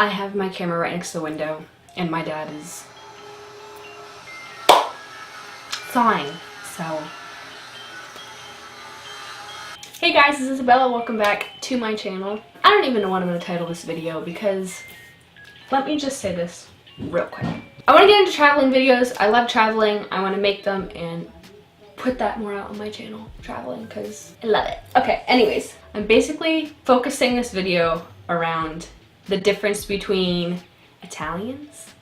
I have my camera right next to the window, and my dad is sawing, so. Hey guys, this is Isabella. Welcome back to my channel. I don't even know what I'm going to title this video because let me just say this real quick. I want to get into traveling videos. I love traveling. I want to make them and put that more out on my channel, traveling, because I love it. Okay, anyways, I'm basically focusing this video around the difference between Italians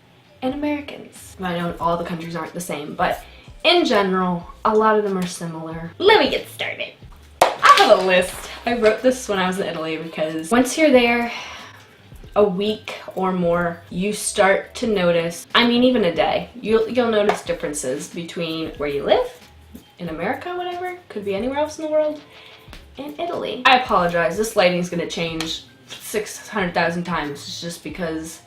and Americans. I know all the countries aren't the same, but in general, a lot of them are similar. Let me get started. I have a list. I wrote this when I was in Italy because once you're there a week or more, you start to notice, I mean even a day, you'll notice differences between where you live, in America, whatever, could be anywhere else in the world, and Italy. I apologize, this lighting's gonna change 600,000 times. It's just because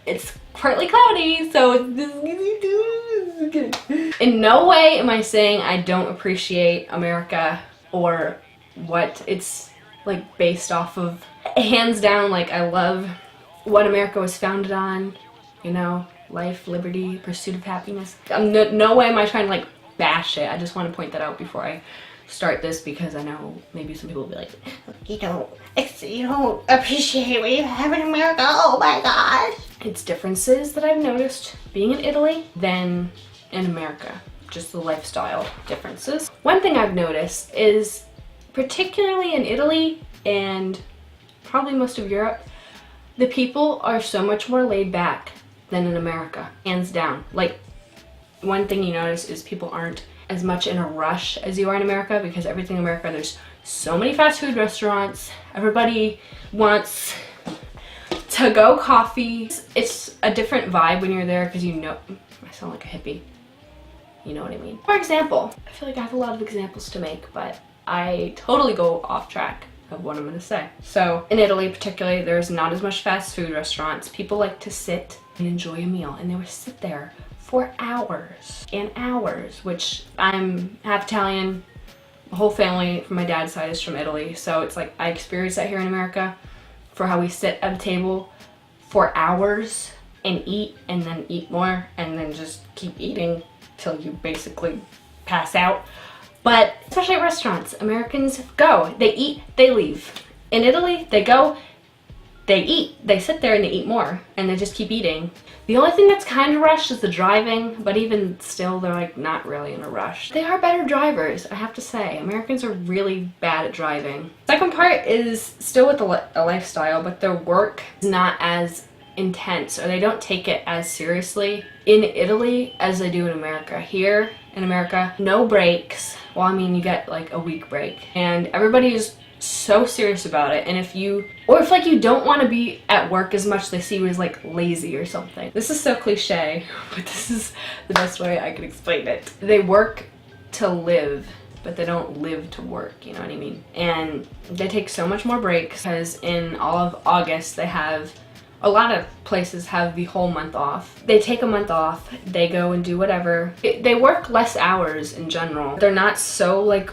it's partly cloudy, so in no way am I saying I don't appreciate America or what it's like based off of. Hands down, like, I love what America was founded on, you know, life, liberty, pursuit of happiness. No way am I trying to like bash it. I just want to point that out before I start this, because I know maybe some people will be like, you don't appreciate what you have in America, oh my gosh. It's differences that I've noticed being in Italy than in America, just the lifestyle differences. One thing I've noticed is, particularly in Italy and probably most of Europe, the people are so much more laid back than in America, hands down. Like, one thing you notice is people aren't as much in a rush as you are in America, because everything in America, there's so many fast food restaurants, everybody wants to-go coffee. It's a different vibe when you're there, because you know, I sound like a hippie, you know what I mean. For example, I feel like I have a lot of examples to make, but I totally go off track of what I'm gonna say. So in Italy particularly, there's not as much fast food restaurants. People like to sit and enjoy a meal, and they would sit there for hours and hours, which I'm half Italian. The whole family from my dad's side is from Italy, so it's like I experienced that here in America, for how we sit at a table for hours and then eat more, and then just keep eating till you basically pass out. But especially at restaurants, Americans go, they eat, they leave. In Italy, they go, they eat, they sit there and they eat more, and they just keep eating. The only thing that's kind of rushed is the driving, but even still, they're like not really in a rush. They are better drivers, I have to say. Americans are really bad at driving. Second part is still with a lifestyle, but their work is not as intense, or they don't take it as seriously in Italy as they do in America. Here in America, no breaks. Well, I mean, you get like a week break, and everybody is so serious about it. And if you don't want to be at work as much, they see you as like lazy or something. This is so cliche, but this is the best way I can explain it. They work to live, but they don't live to work, you know what I mean? And they take so much more breaks, because in all of August they have, a lot of places have the whole month off. They take a month off, they go and do whatever. They work less hours in general. They're not so like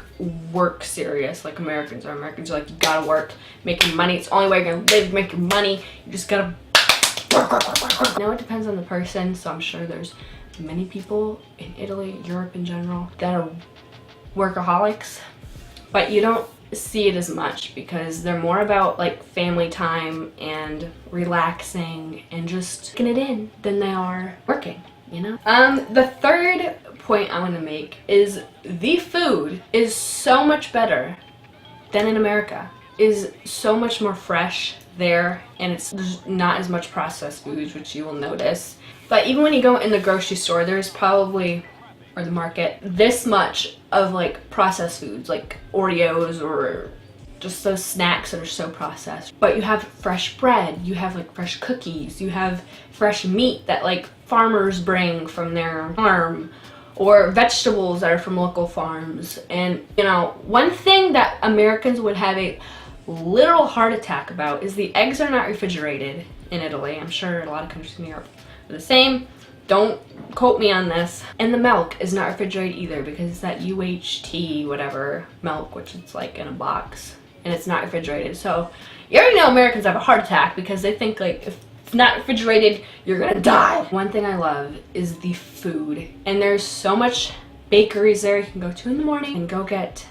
work serious like Americans are. Americans are like, you gotta work, making money. It's the only way you're gonna live, making money. You just gotta work. Now it depends on the person, so I'm sure there's many people in Italy, Europe in general, that are workaholics, but you don't see it as much because they're more about like family time and relaxing and just getting it in than they are working, you know? The third point I want to make is the food is so much better than in America. Is so much more fresh there, and there's not as much processed foods, which you will notice. But even when you go in the grocery store, there's probably, or the market, this much of like processed foods, like Oreos or just those snacks that are so processed. But you have fresh bread, you have like fresh cookies, you have fresh meat that like farmers bring from their farm, or vegetables that are from local farms. And you know, one thing that Americans would have a literal heart attack about is the eggs are not refrigerated in Italy. I'm sure a lot of countries in Europe are the same. Don't quote me on this. And the milk is not refrigerated either, because it's that UHT whatever milk, which it's like in a box, and it's not refrigerated. So you already know Americans have a heart attack because they think like if it's not refrigerated, you're gonna die. One thing I love is the food. And there's so much bakeries there you can go to in the morning and go get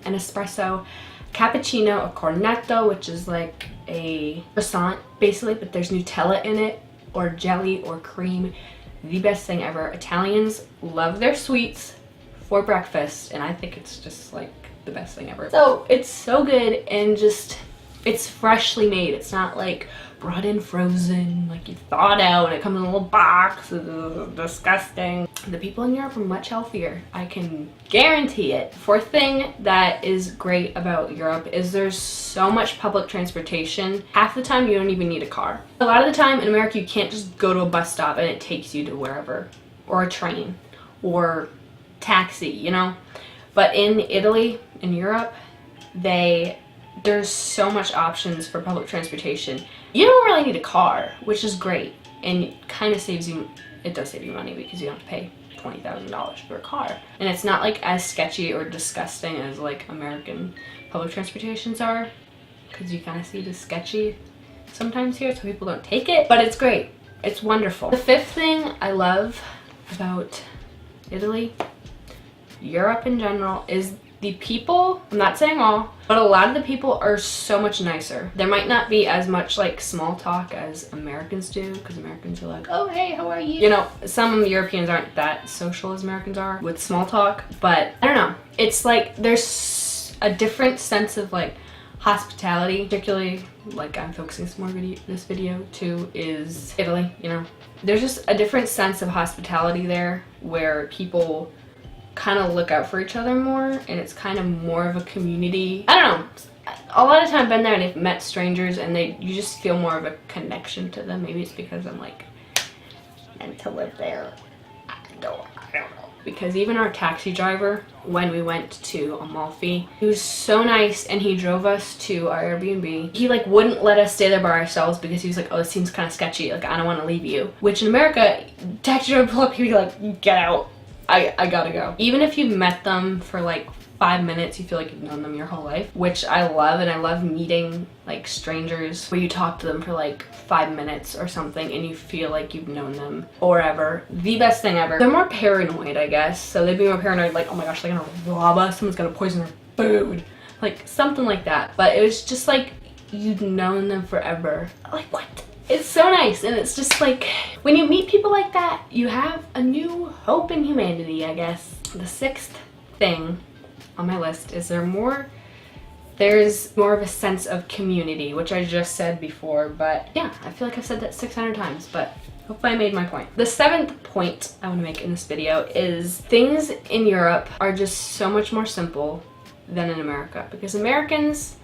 an espresso, cappuccino, a cornetto, which is like a croissant basically, but there's Nutella in it, or jelly or cream. The best thing ever. Italians love their sweets for breakfast, and I think it's just like the best thing ever. So it's so good, and just it's freshly made. It's not like brought in frozen, like you thawed out and it comes in a little box. It's disgusting. The people in Europe are much healthier. I can guarantee it. Fourth thing that is great about Europe is there's so much public transportation. Half the time you don't even need a car. A lot of the time in America you can't just go to a bus stop and it takes you to wherever, or a train, or taxi, you know? But in Italy, in Europe, there's so much options for public transportation. You don't really need a car, which is great, and it kind of saves you, it does save you money because you don't have to pay $20,000 for a car. And it's not like as sketchy or disgusting as like American public transportations are, because you kind of see it as sketchy sometimes here, so people don't take it, but it's great. It's wonderful. The fifth thing I love about Italy, Europe in general, is the people. I'm not saying all, but a lot of the people are so much nicer. There might not be as much like small talk as Americans do, because Americans are like, oh hey, how are you? You know, some Europeans aren't that social as Americans are with small talk, but I don't know. It's like there's a different sense of like hospitality, particularly like I'm focusing some more this video to is Italy, you know. There's just a different sense of hospitality there where people kind of look out for each other more, and it's kind of more of a community. I don't know. A lot of time I've been there and I've met strangers and you just feel more of a connection to them. Maybe it's because I'm like meant to live there. I don't know. Because even our taxi driver, when we went to Amalfi, he was so nice and he drove us to our Airbnb. He like wouldn't let us stay there by ourselves because he was like, oh, this seems kind of sketchy. Like, I don't want to leave you. Which in America, taxi driver pull up, he'd be like, get out. I gotta go. Even if you've met them for like 5 minutes, you feel like you've known them your whole life, which I love. And I love meeting like strangers where you talk to them for like 5 minutes or something and you feel like you've known them forever. The best thing ever. They're more paranoid, I guess. So they'd be more paranoid, like, oh my gosh, they're gonna rob us, someone's gonna poison our food, like something like that. But it was just like you've known them forever. Like, what? It's so nice, and it's just like when you meet people like that, you have a new hope in humanity, I guess. The sixth thing on my list is there's more of a sense of community, which I just said before, but yeah, I feel like I've said that 600 times, but hopefully I made my point. The seventh point I want to make in this video is things in Europe are just so much more simple than in America, because Americans,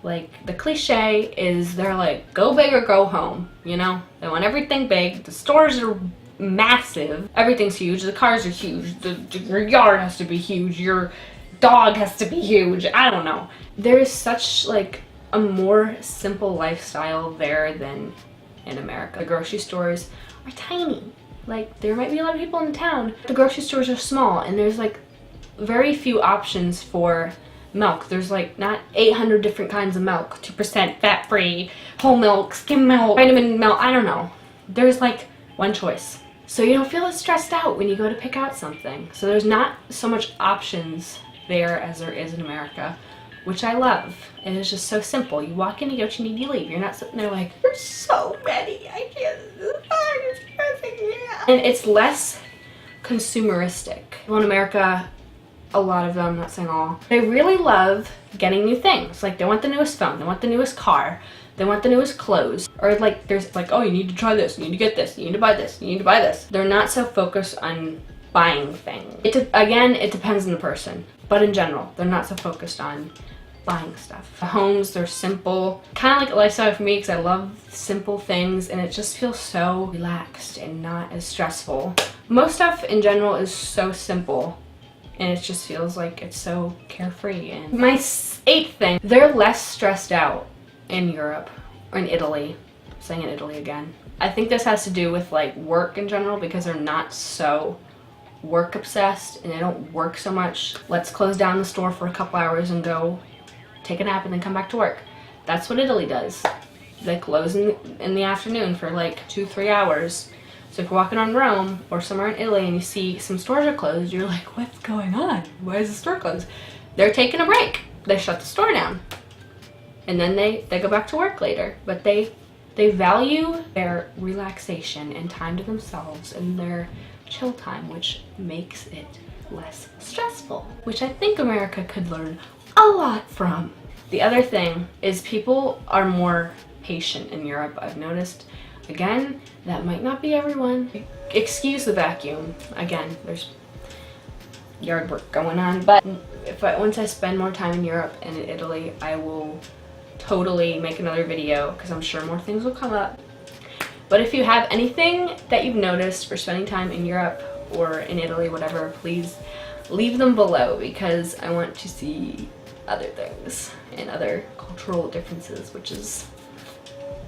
like, the cliche is they're like, go big or go home, you know? They want everything big. The stores are massive. Everything's huge. The cars are huge. Your yard has to be huge. Your dog has to be huge. I don't know. There's such like a more simple lifestyle there than in America. The grocery stores are tiny. Like, there might be a lot of people in town. The grocery stores are small, and there's like very few options for milk. There's like not 800 different kinds of milk, 2% fat-free, whole milk, skim milk, vitamin milk, I don't know. There's like one choice. So you don't feel as stressed out when you go to pick out something. So there's not so much options there as there is in America, which I love. And it's just so simple. You walk in, you get what you need, you leave. You're not sitting there like, there's so many, I can't, and it's less consumeristic. Well, in America, a lot of them, I'm not saying all, they really love getting new things. Like, they want the newest phone, they want the newest car, they want the newest clothes. Or like, there's like, oh, you need to try this, you need to get this, you need to buy this, you need to buy this. They're not so focused on buying things. Again, it depends on the person, but in general, they're not so focused on buying stuff. The homes, they're simple. Kind of like a lifestyle for me, because I love simple things, and it just feels so relaxed and not as stressful. Most stuff in general is so simple, and it just feels like it's so carefree. And my eighth thing, they're less stressed out in Europe, or in Italy. I'm saying in Italy again. I think this has to do with like work in general, because they're not so work obsessed and they don't work so much. Let's close down the store for a couple hours and go take a nap and then come back to work. That's what Italy does. they close in the afternoon for like 2-3 hours. So if you're walking on Rome or somewhere in Italy and you see some stores are closed, you're like, what's going on? Why is the store closed? They're taking a break. They shut the store down. And then they go back to work later. But they value their relaxation and time to themselves and their chill time, which makes it less stressful, which I think America could learn a lot from. The other thing is people are more patient in Europe. I've noticed. Again, that might not be everyone. Excuse the vacuum. Again, there's yard work going on, but once I spend more time in Europe and in Italy, I will totally make another video because I'm sure more things will come up. But if you have anything that you've noticed for spending time in Europe or in Italy, whatever, please leave them below because I want to see other things and other cultural differences, which is,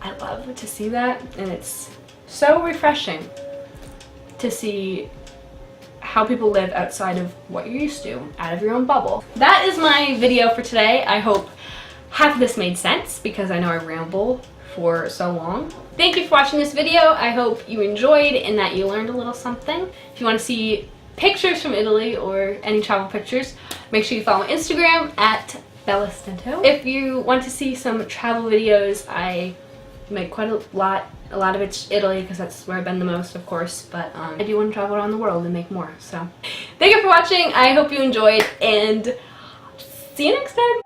I love to see that, and it's so refreshing to see how people live outside of what you're used to, out of your own bubble. That is my video for today. I hope half of this made sense because I know I ramble for so long. Thank you for watching this video. I hope you enjoyed and that you learned a little something. If you want to see pictures from Italy or any travel pictures, make sure you follow my Instagram at @BellaStento. If you want to see some travel videos, I make quite a lot of it's Italy because that's where I've been the most, of course, but I do want to travel around the world and make more. So thank you for watching. I hope you enjoyed and see you next time.